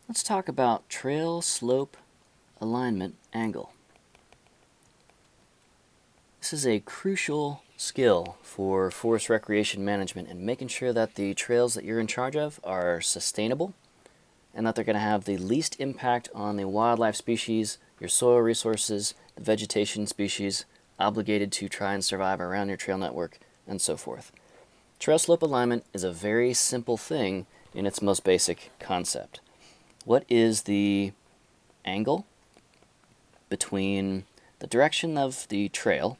Let's talk about trail slope alignment angle. This is a crucial skill for forest recreation management and making sure that the trails that you're in charge of are sustainable and that they're going to have the least impact on the wildlife species, your soil resources, the vegetation species obligated to try and survive around your trail network, and so forth. Trail slope alignment is a very simple thing in its most basic concept. What is the angle between the direction of the trail,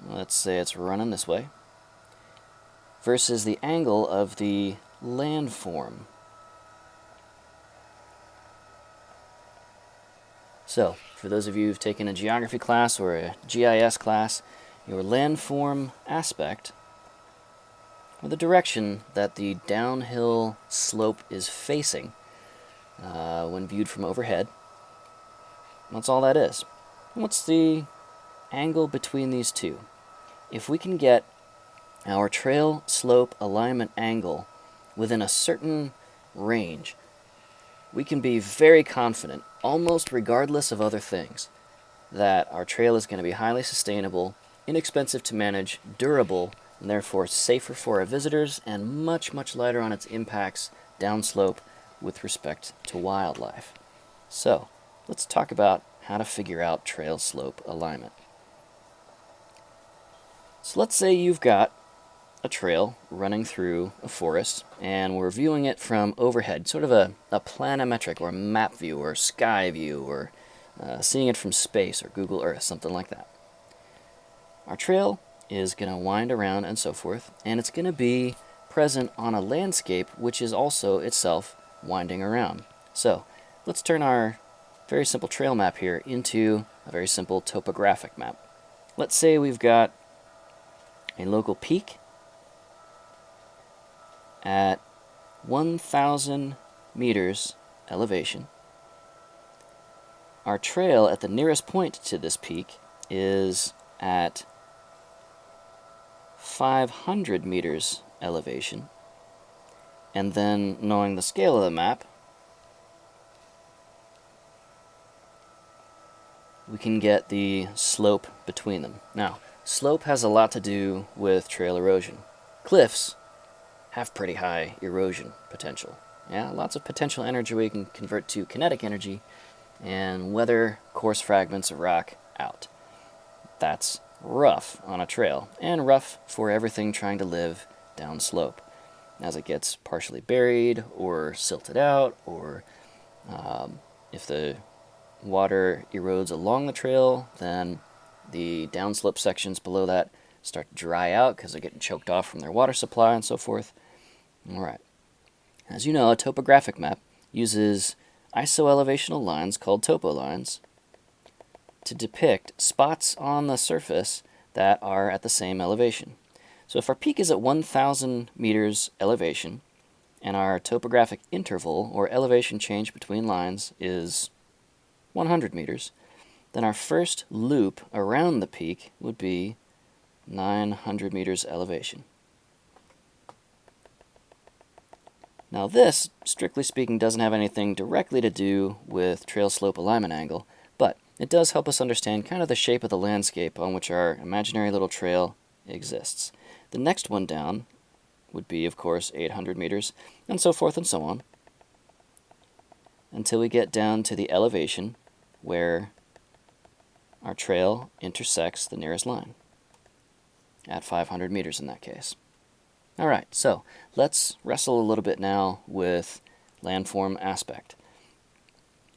let's say it's running this way, versus the angle of the landform? So, for those of you who've taken a geography class or a GIS class, your landform aspect, or the direction that the downhill slope is facing when viewed from overhead, that's all that is. What's the angle between these two? If we can get our trail slope alignment angle within a certain range, we can be very confident, almost regardless of other things, that our trail is going to be highly sustainable, inexpensive to manage, durable, and therefore safer for our visitors, and much, much lighter on its impacts downslope with respect to wildlife. So, let's talk about how to figure out trail slope alignment. So let's say you've got a trail running through a forest, and we're viewing it from overhead, sort of a planimetric or map view or sky view, or seeing it from space or Google Earth, something like that. Our trail is going to wind around and so forth, and it's going to be present on a landscape which is also itself winding around. So let's turn our very simple trail map here into a very simple topographic map. Let's say we've got a local peak at 1,000 meters elevation. Our trail at the nearest point to this peak is at 500 meters elevation. And then, knowing the scale of the map, we can get the slope between them. Now, slope has a lot to do with trail erosion. Cliffs have pretty high erosion potential. Yeah, lots of potential energy we can convert to kinetic energy and weather coarse fragments of rock out. That's rough on a trail, and rough for everything trying to live downslope, as it gets partially buried or silted out, or if the water erodes along the trail, then the downslope sections below that start to dry out because they're getting choked off from their water supply and so forth. Alright. As you know, a topographic map uses isoelevational lines called topo lines to depict spots on the surface that are at the same elevation. So if our peak is at 1,000 meters elevation, and our topographic interval, or elevation change between lines, is 100 meters, then our first loop around the peak would be 900 meters elevation. Now this, strictly speaking, doesn't have anything directly to do with trail slope alignment angle, but it does help us understand kind of the shape of the landscape on which our imaginary little trail exists. The next one down would be, of course, 800 meters, and so forth and so on, until we get down to the elevation where our trail intersects the nearest line, at 500 meters in that case. Alright, so let's wrestle a little bit now with landform aspect.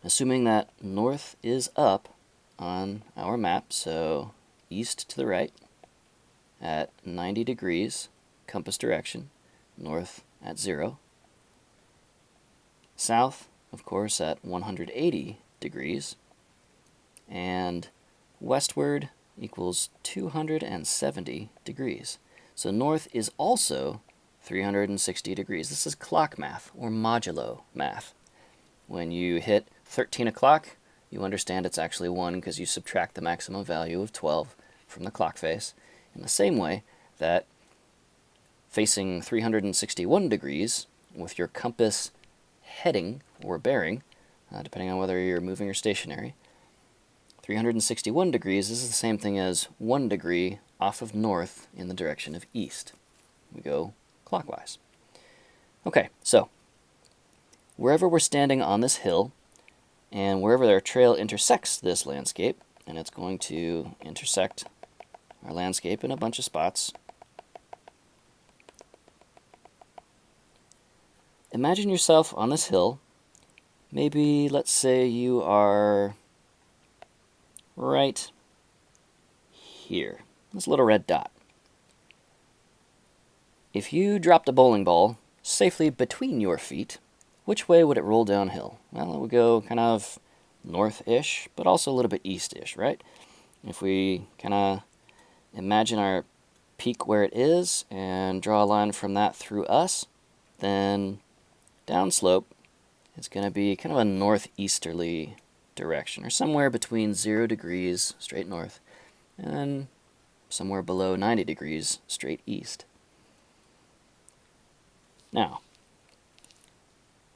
Assuming that north is up on our map, so east to the right at 90 degrees compass direction, north at 0. South, of course, at 180 degrees, and westward equals 270 degrees. So north is also 360 degrees. This is clock math, or modulo math. When you hit 13 o'clock, you understand it's actually 1 because you subtract the maximum value of 12 from the clock face. In the same way that facing 361 degrees with your compass heading or bearing, depending on whether you're moving or stationary, 361 degrees is the same thing as 1 degree off of north in the direction of east. We go clockwise. Okay, so wherever we're standing on this hill, and wherever our trail intersects this landscape, and it's going to intersect our landscape in a bunch of spots, imagine yourself on this hill. Maybe, let's say you are right here, this little red dot. If you dropped a bowling ball safely between your feet, which way would it roll downhill? Well, it would go kind of north-ish, but also a little bit east-ish, right? If we kind of imagine our peak where it is and draw a line from that through us, then downslope is going to be kind of a northeasterly direction, or somewhere between 0 degrees straight north and somewhere below 90 degrees straight east. Now,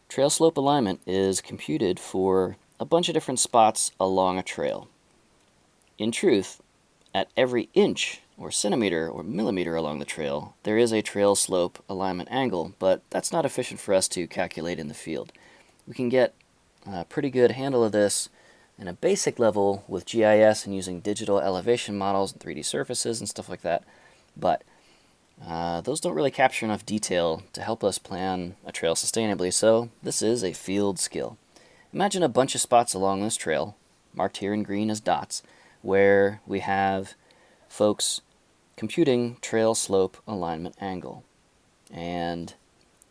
trail slope alignment is computed for a bunch of different spots along a trail. In truth, at every inch or centimeter or millimeter along the trail, there is a trail slope alignment angle, but that's not efficient for us to calculate in the field. We can get a pretty good handle of this in a basic level with GIS and using digital elevation models and 3D surfaces and stuff like that, but those don't really capture enough detail to help us plan a trail sustainably, so this is a field skill. Imagine a bunch of spots along this trail, marked here in green as dots, where we have folks computing trail slope alignment angle. And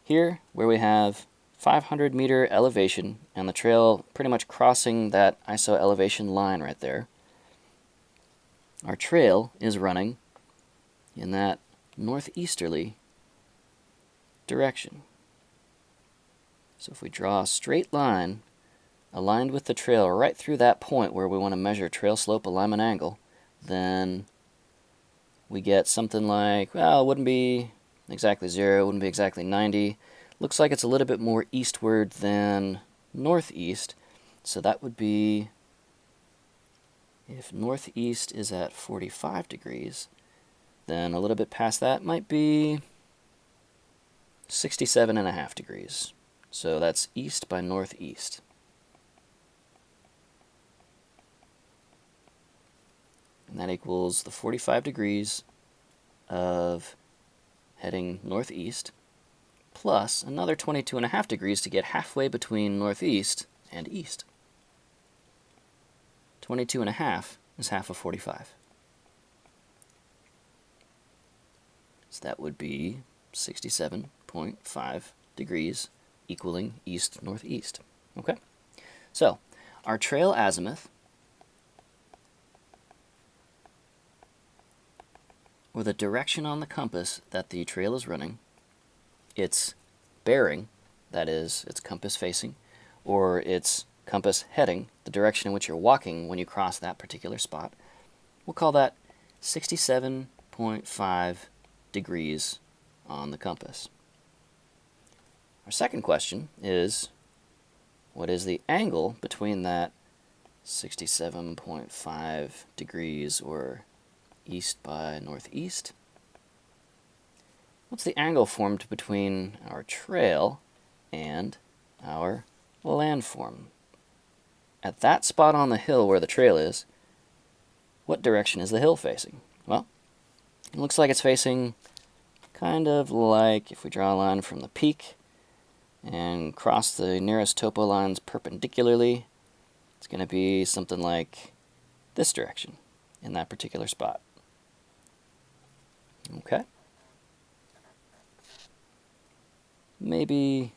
here, where we have 500 meter elevation and the trail pretty much crossing that ISO elevation line right there, our trail is running in that northeasterly direction. So if we draw a straight line aligned with the trail right through that point where we want to measure trail slope alignment angle, then we get something like, well, it wouldn't be exactly 0, it wouldn't be exactly 90. Looks like it's a little bit more eastward than northeast, so that would be, if northeast is at 45 degrees, then a little bit past that might be 67.5 degrees. So that's east by northeast. And that equals the 45 degrees of heading northeast, plus another 22.5 degrees to get halfway between northeast and east. 22.5 is half of 45. So that would be 67.5 degrees, equaling east-northeast. Okay? So, our trail azimuth, or the direction on the compass that the trail is running, its bearing, that is, its compass facing, or its compass heading, the direction in which you're walking when you cross that particular spot, we'll call that 67.5 degrees on the compass. Our second question is, what is the angle between that 67.5 degrees, or east by northeast? What's the angle formed between our trail and our landform? At that spot on the hill where the trail is, what direction is the hill facing? Well, it looks like it's facing kind of like if we draw a line from the peak and cross the nearest topo lines perpendicularly, it's going to be something like this direction in that particular spot. Okay? Maybe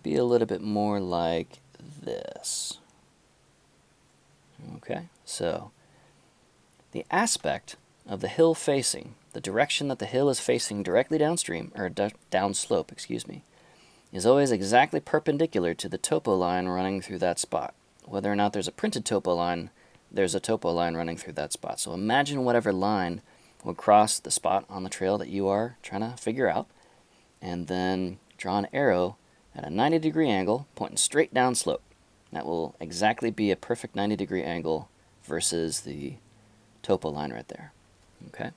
a little bit more like this. Okay, so the aspect of the hill facing, the direction that the hill is facing directly downstream, or downslope, excuse me, is always exactly perpendicular to the topo line running through that spot. Whether or not there's a printed topo line, there's a topo line running through that spot. So imagine whatever line would cross the spot on the trail that you are trying to figure out, and then draw an arrow at a 90-degree angle pointing straight down slope. That will exactly be a perfect 90-degree angle versus the topo line right there. Okay,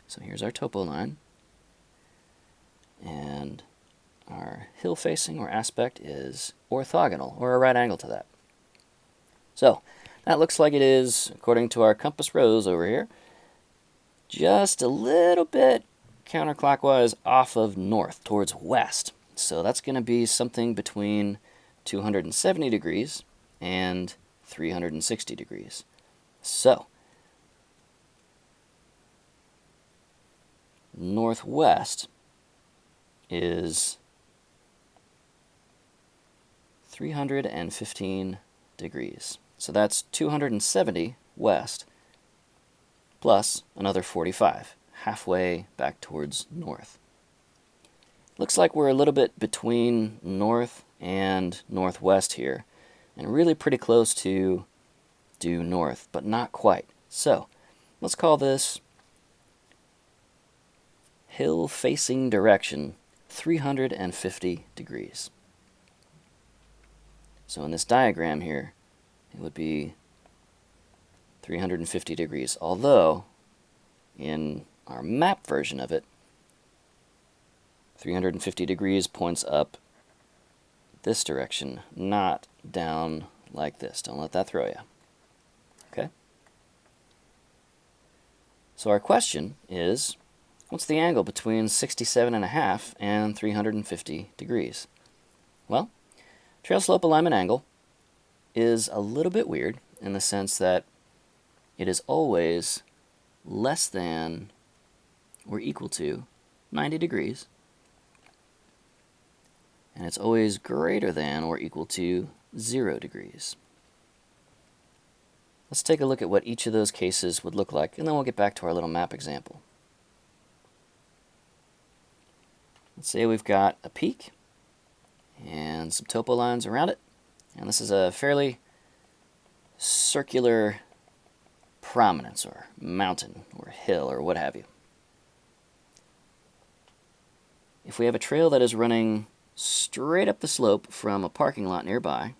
so here's our topo line, and our hill facing or aspect is orthogonal, or a right angle to that. So that looks like it is, according to our compass rose over here, just a little bit counterclockwise off of north towards west. So that's going to be something between 270 degrees and 360 degrees. So northwest is 315 degrees. So that's 270 west plus another 45, halfway back towards north. Looks like we're a little bit between north and northwest here, and really pretty close to due north, but not quite. So let's call this hill facing direction 350 degrees. So in this diagram here, it would be 350 degrees, although in our map version of it, 350 degrees points up this direction, not down like this. Don't let that throw you. Okay? So our question is, what's the angle between 67.5 and 350 degrees? Well, trail slope alignment angle is a little bit weird in the sense that it is always less than or equal to 90 degrees, and it's always greater than or equal to 0 degrees. Let's take a look at what each of those cases would look like, and then we'll get back to our little map example. Let's say we've got a peak and some topo lines around it, and this is a fairly circular prominence or mountain or hill or what have you. If we have a trail that is running straight up the slope from a parking lot nearby,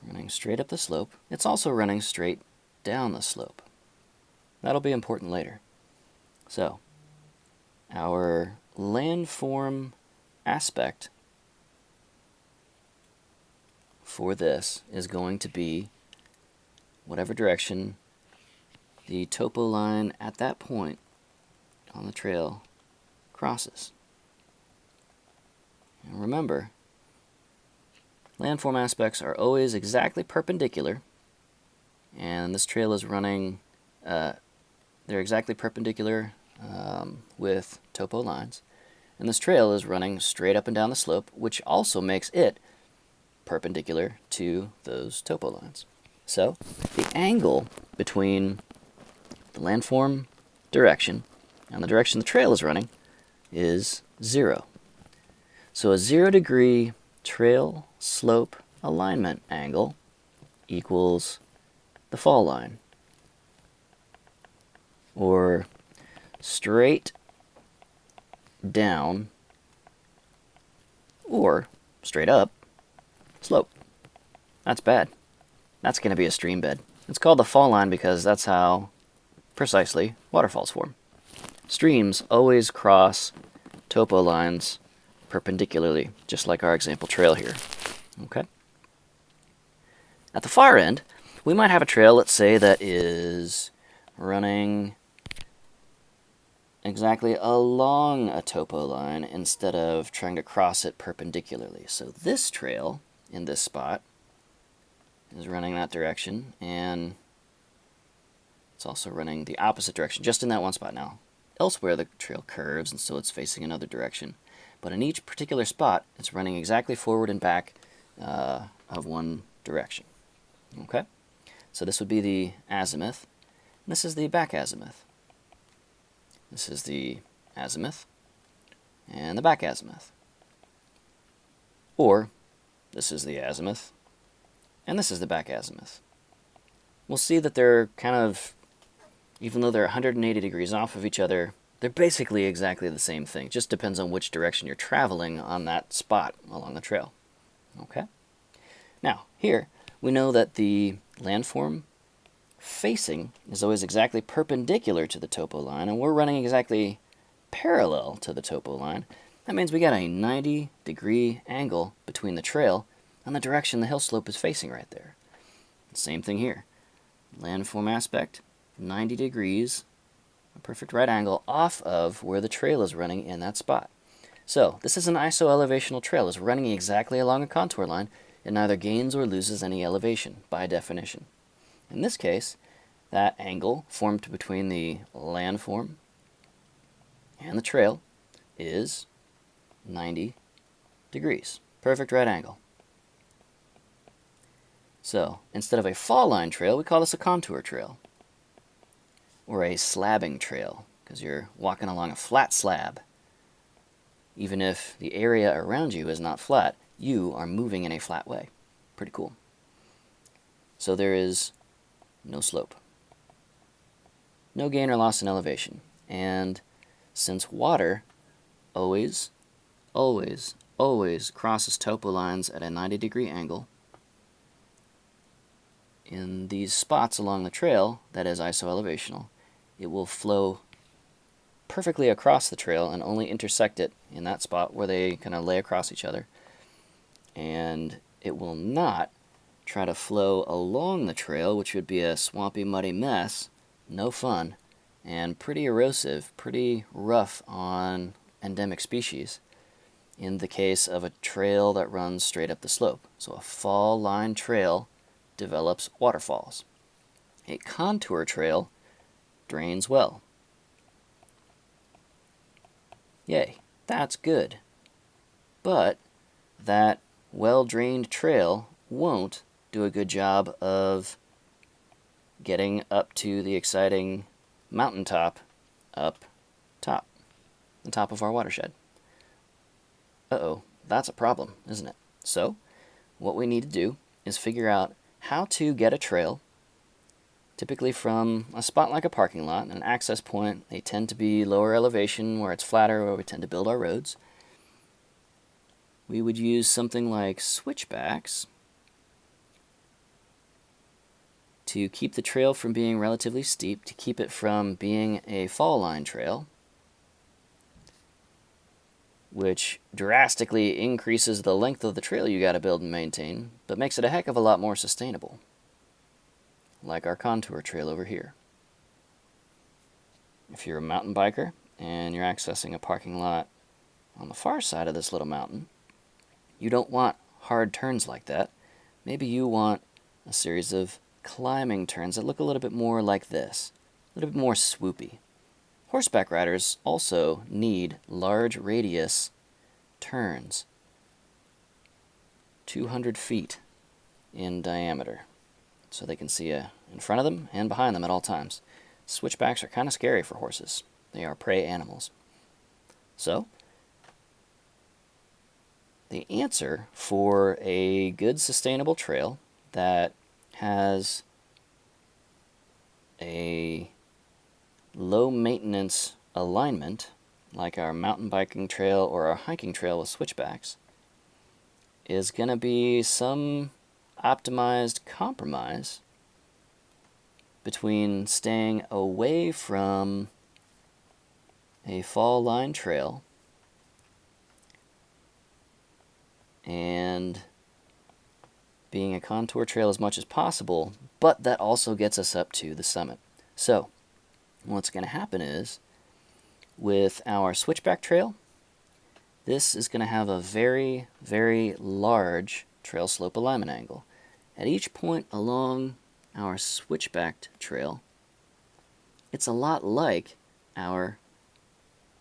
running straight up the slope, it's also running straight down the slope. That'll be important later. So, our landform aspect for this is going to be whatever direction the topo line at that point on the trail crosses. And remember, landform aspects are always exactly perpendicular, and this trail is running, they're exactly perpendicular with topo lines, and this trail is running straight up and down the slope, which also makes it perpendicular to those topo lines. So the angle between the landform direction and the direction the trail is running is 0. So a 0-degree trail slope alignment angle equals the fall line, or straight down or straight up slope. That's bad. That's going to be a stream bed. It's called the fall line because that's how, precisely, waterfalls form. Streams always cross topo lines perpendicularly, just like our example trail here. Okay? At the far end, we might have a trail, let's say, that is running exactly along a topo line instead of trying to cross it perpendicularly. So this trail in this spot is running that direction, and it's also running the opposite direction, just in that one spot now. Elsewhere the trail curves, and so it's facing another direction. But in each particular spot, it's running exactly forward and back of one direction. Okay? So this would be the azimuth, and this is the back azimuth. This is the azimuth and the back azimuth. Or this is the azimuth and this is the back azimuth. we'll see that they're kind of, even though they're 180 degrees off of each other, they're basically exactly the same thing. It just depends on which direction you're traveling on that spot along the trail. Okay? Now, here, we know that the landform facing is always exactly perpendicular to the topo line, and we're running exactly parallel to the topo line. That means we got a 90-degree angle between the trail and the direction the hill slope is facing right there. Same thing here. Landform aspect, 90 degrees, a perfect right angle off of where the trail is running in that spot. So this is an iso-elevational trail. It's running exactly along a contour line. It neither gains or loses any elevation by definition. In this case, that angle formed between the landform and the trail is 90 degrees. Perfect right angle. So instead of a fall line trail, we call this a contour trail, or a slabbing trail, because you're walking along a flat slab. Even if the area around you is not flat, you are moving in a flat way. Pretty cool. So there is no slope, no gain or loss in elevation, and since water always crosses topo lines at a 90-degree angle, in these spots along the trail that is iso-elevational, it will flow perfectly across the trail and only intersect it in that spot where they kind of lay across each other. And it will not try to flow along the trail, which would be a swampy, muddy mess, no fun, and pretty erosive, pretty rough on endemic species in the case of a trail that runs straight up the slope. So a fall line trail develops waterfalls. A contour trail drains well. Yay, that's good. But that well-drained trail won't do a good job of getting up to the exciting mountaintop up top, the top of our watershed. Uh-oh, that's a problem, isn't it? So, what we need to do is figure out how to get a trail, typically from a spot like a parking lot, an access point. They tend to be lower elevation where it's flatter, where we tend to build our roads. We would use something like switchbacks to keep the trail from being relatively steep, to keep it from being a fall line trail, which drastically increases the length of the trail you got to build and maintain, but makes it a heck of a lot more sustainable, like our contour trail over here. If you're a mountain biker and you're accessing a parking lot on the far side of this little mountain, you don't want hard turns like that. Maybe you want a series of climbing turns that look a little bit more like this, a little bit more swoopy. Horseback riders also need large radius turns, 200 feet in diameter, so they can see in front of them and behind them at all times. Switchbacks are kind of scary for horses. They are prey animals. So, the answer for a good sustainable trail that has a low maintenance alignment, like our mountain biking trail or our hiking trail with switchbacks, is going to be some optimized compromise between staying away from a fall line trail and being a contour trail as much as possible, but that also gets us up to the summit. So, what's going to happen is, with our switchback trail, this is going to have a very, very large trail slope alignment angle. At each point along our switchbacked trail, it's a lot like our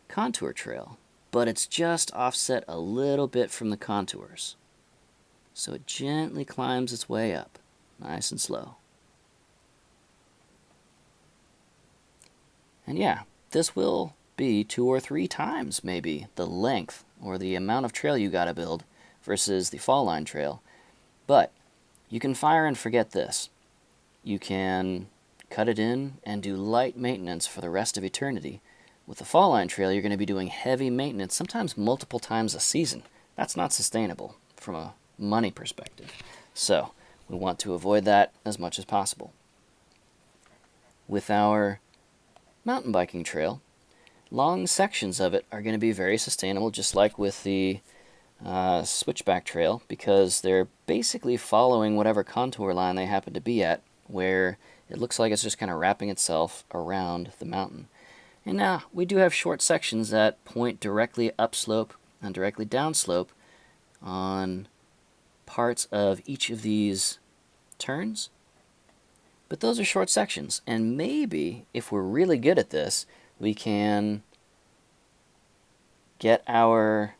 contour trail, but it's just offset a little bit from the contours. So it gently climbs its way up, nice and slow. And yeah, this will be 2 or 3 times maybe the length or the amount of trail you gotta build versus the fall line trail. But you can fire and forget this. you can cut it in and do light maintenance for the rest of eternity. With the fall line trail, you're going to be doing heavy maintenance, sometimes multiple times a season. That's not sustainable from a money perspective. So we want to avoid that as much as possible. With our mountain biking trail, long sections of it are going to be very sustainable, just like with the switchback trail, because they're basically following whatever contour line they happen to be at, where it looks like it's just kind of wrapping itself around the mountain. And now we do have short sections that point directly upslope and directly downslope on parts of each of these turns. But those are short sections, and maybe if we're really good at this, we can get our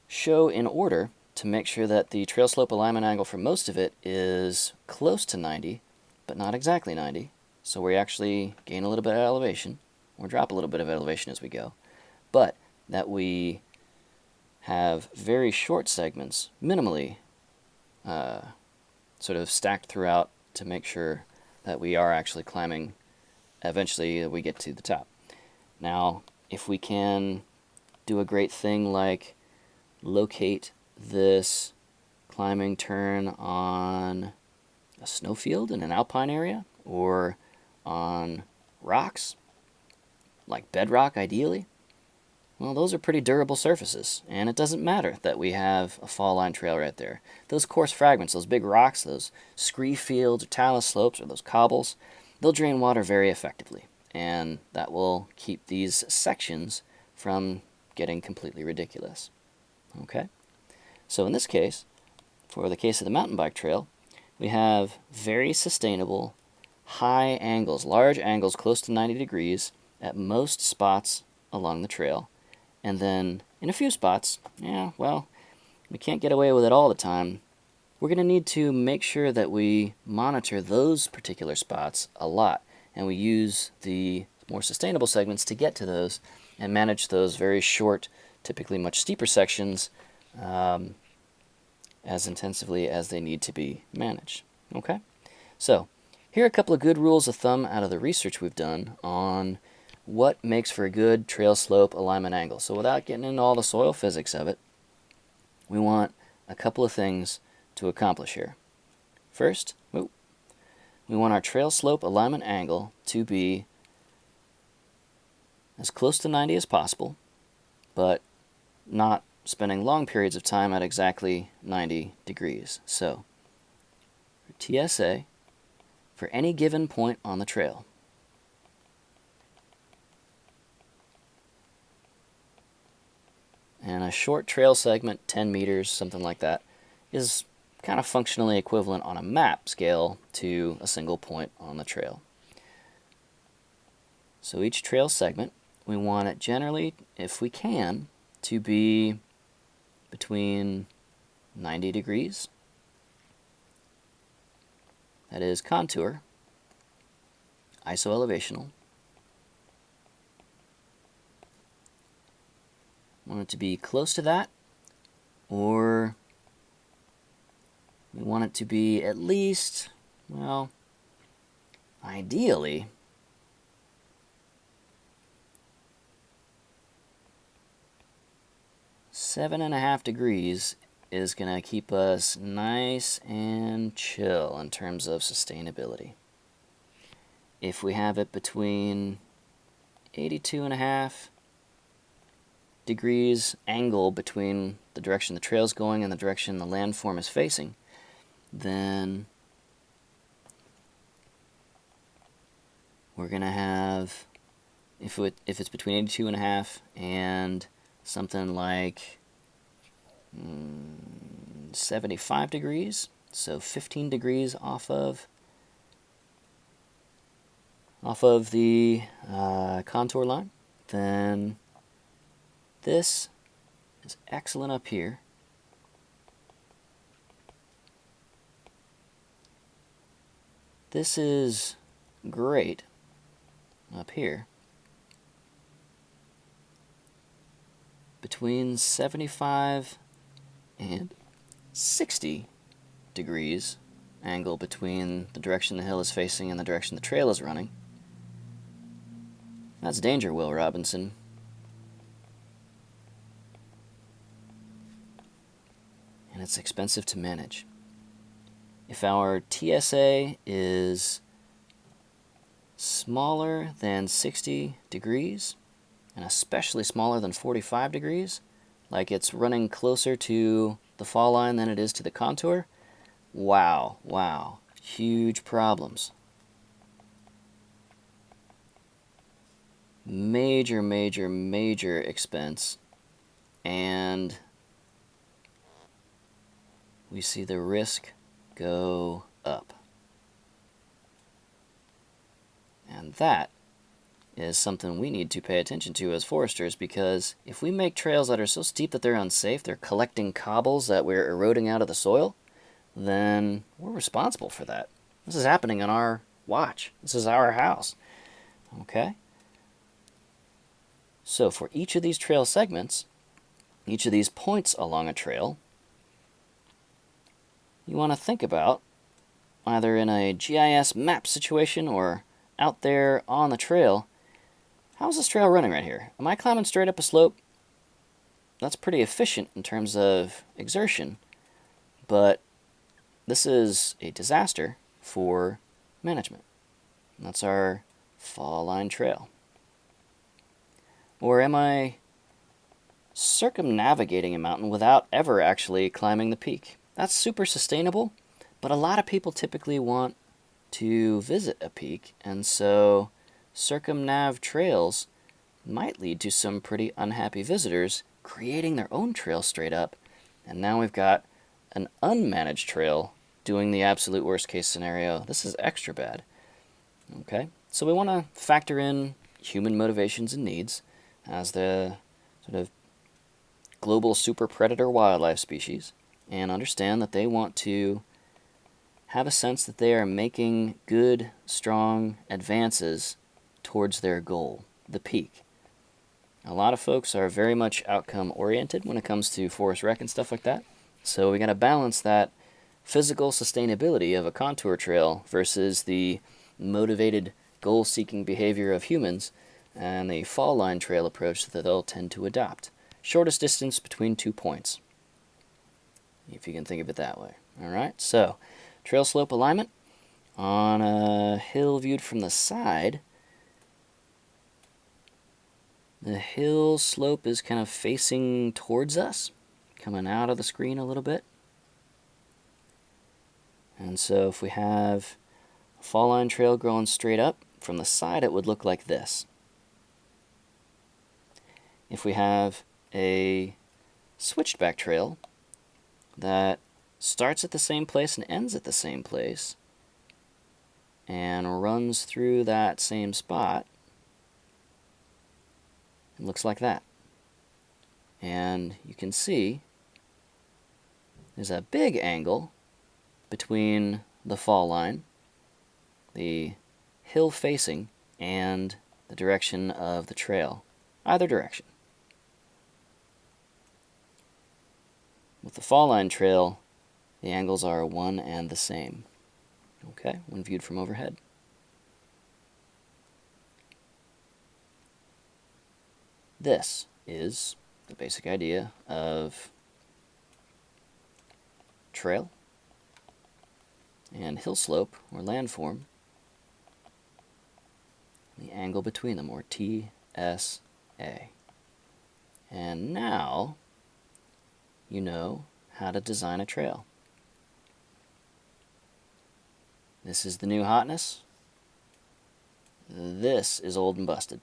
show in order to make sure that the trail slope alignment angle for most of it is close to 90, but not exactly 90. So we actually gain a little bit of elevation, or drop a little bit of elevation as we go, but that we have very short segments, minimally sort of stacked throughout to make sure that we are actually climbing. Eventually we get to the top. Now, if we can do a great thing like locate this climbing turn on a snowfield in an alpine area, or on rocks, like bedrock ideally, well, those are pretty durable surfaces, and it doesn't matter that we have a fall line trail right there. Those coarse fragments, those big rocks, those scree fields or talus slopes or those cobbles, they'll drain water very effectively, and that will keep these sections from getting completely ridiculous. Okay? So in this case, for the case of the mountain bike trail, we have very sustainable, high angles, large angles close to 90 degrees at most spots along the trail. And then in a few spots, we can't get away with it all the time. We're going to need to make sure that we monitor those particular spots a lot, and we use the more sustainable segments to get to those and manage those very short, typically much steeper sections as intensively as they need to be managed. Okay? So, here are a couple of good rules of thumb out of the research we've done on what makes for a good trail slope alignment angle. So without getting into all the soil physics of it, we want a couple of things to accomplish here. First, we want our trail slope alignment angle to be as close to 90 as possible, but not spending long periods of time at exactly 90 degrees. So, for TSA, for any given point on the trail, and a short trail segment, 10 meters, something like that, is kind of functionally equivalent on a map scale to a single point on the trail. So each trail segment, we want it generally, if we can, to be between 90 degrees, that is contour, iso-elevational. Want it to be close to that, or we want it to be at least, well, ideally, seven and a half degrees is going to keep us nice and chill in terms of sustainability. If we have it between 82.5 degrees angle between the direction the trail's going and the direction the landform is facing, then we're going to have, if it's between 82.5 and something like 75 degrees, so 15 degrees off of the contour line, then this is excellent up here. This is great up here. Between 75 and 60 degrees angle between the direction the hill is facing and the direction the trail is running. That's danger, Will Robinson. And it's expensive to manage. If our TSA is smaller than 60 degrees, and especially smaller than 45 degrees, like it's running closer to the fall line than it is to the contour, wow, huge problems. Major expense, and we see the risk go up. And that is something we need to pay attention to as foresters, because if we make trails that are so steep that they're unsafe, they're collecting cobbles that we're eroding out of the soil, then we're responsible for that. This is happening on our watch. This is our house. Okay? So for each of these trail segments, each of these points along a trail, you want to think about, either in a GIS map situation or out there on the trail, how's this trail running right here? Am I climbing straight up a slope? That's pretty efficient in terms of exertion, but this is a disaster for management. That's our fall line trail. Or am I circumnavigating a mountain without ever actually climbing the peak? That's super sustainable, but a lot of people typically want to visit a peak, and so circumnav trails might lead to some pretty unhappy visitors creating their own trail straight up, and now we've got an unmanaged trail doing the absolute worst case scenario. This is extra bad. Okay, so we want to factor in human motivations and needs as the sort of global super predator wildlife species, and understand that they want to have a sense that they are making good, strong advances towards their goal, the peak. A lot of folks are very much outcome oriented when it comes to forest rec and stuff like that, so we got to balance that physical sustainability of a contour trail versus the motivated, goal-seeking behavior of humans and the fall line trail approach that they'll tend to adopt. Shortest distance between 2 points, if you can think of it that way. Alright, so trail slope alignment on a hill viewed from the side. The hill slope is kind of facing towards us, coming out of the screen a little bit. And so if we have a fall line trail growing straight up, from the side it would look like this. If we have a switched back trail that starts at the same place and ends at the same place and runs through that same spot, it looks like that. And you can see there's a big angle between the fall line, the hill facing, and the direction of the trail, either direction. With the fall line trail, the angles are one and the same, okay, when viewed from overhead. This is the basic idea of trail and hill slope, or landform, the angle between them, or TSA. And now you know how to design a trail. This is the new hotness. This is old and busted.